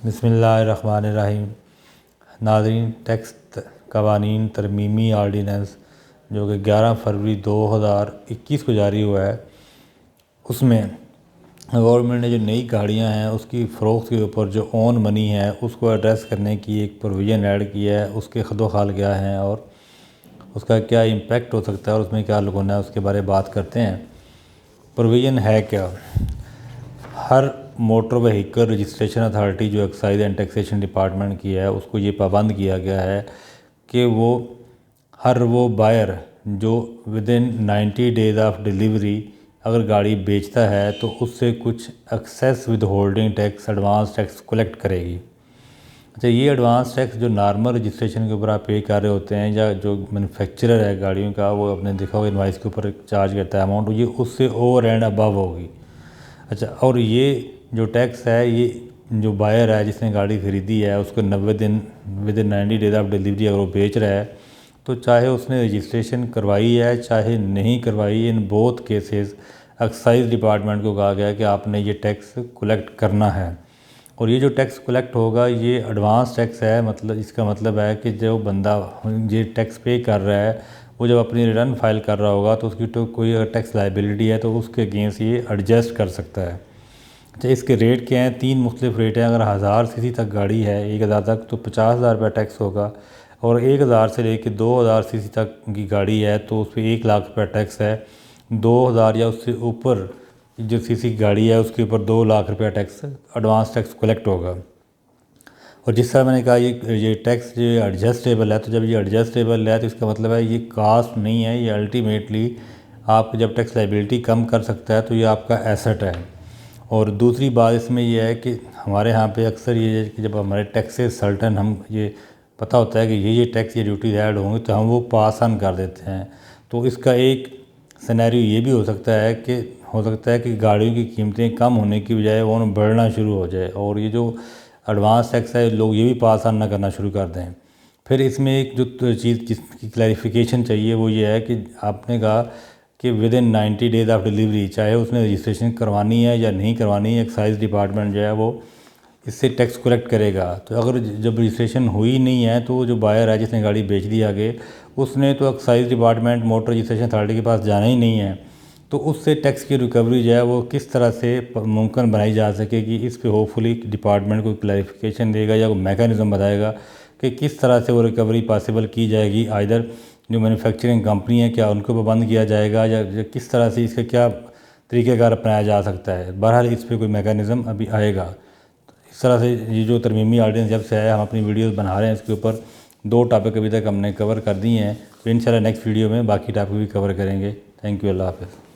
बिस्मिल्लाहिर्रहमानिर्रहीम। नाज़रीन, टैक्स कवानीन तरमीमी आर्डीनेंस जो कि 11 फरवरी 2021 को जारी हुआ है, उसमें गवर्नमेंट ने जो नई गाड़ियां हैं उसकी फ़रोख्त के ऊपर जो ओन मनी है उसको एड्रेस करने की एक प्रोविज़न ऐड किया है। उसके खदोखाल क्या हैं और उसका क्या इम्पेक्ट हो सकता है और उसमें क्या लगना है, उसके बारे में बात करते हैं। प्रोविज़न है क्या? हर मोटर व्हीकल रजिस्ट्रेशन अथॉरिटी जो एक्साइज एंड टैक्सेशन डिपार्टमेंट की है, उसको ये पाबंद किया गया है कि वो बायर जो within 90 days of delivery अगर गाड़ी बेचता है तो उससे कुछ excess withholding tax, advance tax collect करेगी। अच्छा, ये एडवांस टैक्स जो नॉर्मल रजिस्ट्रेशन के ऊपर आप पे कर रहे होते हैं या जो मैन्युफैक्चरर है गाड़ियों का, वो अपने देखा होगा इनवाइस के ऊपर चार्ज करता है अमाउंट, ये उससे ओवर एंड अबव होगी। अच्छा, और ये जो टैक्स है, ये जो बायर है जिसने गाड़ी ख़रीदी है उसको 90 दिन with in 90 days of delivery अगर वो बेच रहा है तो चाहे उसने रजिस्ट्रेशन करवाई है चाहे नहीं करवाई, in both cases excise department को कहा गया है कि आपने ये टैक्स कलेक्ट करना है। और ये जो टैक्स कलेक्ट होगा ये एडवांस टैक्स है, मतलब इसका मतलब है कि जो बंदा ये टैक्स पे कर रहा है वो जब अपनी रिटर्न फाइल कर रहा होगा तो उसकी तो कोई अगर टैक्स लाइबिलिटी है तो उसके अगेंस्ट ये एडजस्ट कर सकता है। अच्छा, इसके रेट क्या हैं? 3 मुख्तलिफ रेट हैं। अगर 1000 सीसी तक गाड़ी है 1000 तक तो 50,000 रुपये टैक्स होगा, और 1000 से लेकर 2000 सीसी तक की गाड़ी है तो उस पर 1 लाख रुपये टैक्स है। 2000 या उससे ऊपर जो सीसी की गाड़ी है उसके ऊपर 2 लाख रुपया टैक्स, एडवांस टैक्स कलेक्ट होगा। और जिस तरह मैंने कहा ये टैक्स जो एडजस्टेबल है, तो जब ये एडजस्टेबल है तो इसका मतलब है ये कास्ट नहीं है, ये अल्टीमेटली आप जब टैक्स लाइबिलिटी कम कर सकता है तो ये आपका एसेट है। और दूसरी बात इसमें यह है कि हमारे यहाँ पे अक्सर ये है कि जब हमारे टैक्सेस सर्टन हम ये पता होता है कि ये टैक्स ये ड्यूटी ऐड होंगे तो हम वो पास ऑन कर देते हैं। तो इसका एक सिनेरियो ये भी हो सकता है कि गाड़ियों की कीमतें कम होने की बजाय वो बढ़ना शुरू हो जाए और ये जो एडवांस टैक्स है लोग ये भी पास ऑन ना करना शुरू कर दें। फिर इसमें एक जो चीज़ जिसकी क्लैरिफिकेशन चाहिए वो ये है कि आपने कहा कि with in 90 days of delivery, चाहे उसने रजिस्ट्रेशन करवानी है या नहीं करवानी है, एक्साइज डिपार्टमेंट जो है वो इससे टैक्स कलेक्ट करेगा। तो अगर जब रजिस्ट्रेशन हुई नहीं है तो जो बायर है जिसने गाड़ी बेच दी आगे, उसने तो excise department motor registration authority के पास जाना ही नहीं है। तो उससे टैक्स की रिकवरी जो है वो किस तरह से मुमकिन बनाई जा सकेगी, इस पे होपफुली डिपार्टमेंट को क्लैरिफिकेशन देगा या कोई मैकेनिज़्म बताएगा कि किस तरह से वो रिकवरी पॉसिबल की जाएगी। आइदर जो मैन्युफैक्चरिंग कंपनी है क्या उनको पाबंद किया जाएगा या किस तरह से इसका क्या तरीक़ेकार अपनाया जा सकता है। बहरहाल इस पर कोई मैकेनिज़्म अभी आएगा। इस तरह से ये जो तरमीमी आर्डिनेंस जब से आया हम अपनी वीडियोस बना रहे हैं, इसके ऊपर 2 टॉपिक अभी तक हमने कवर कर दिए हैं। तो इंशाल्लाह नेक्स्ट वीडियो में बाकी टॉपिक भी कवर करेंगे। थैंक यू, अल्लाह हाफ़िज़।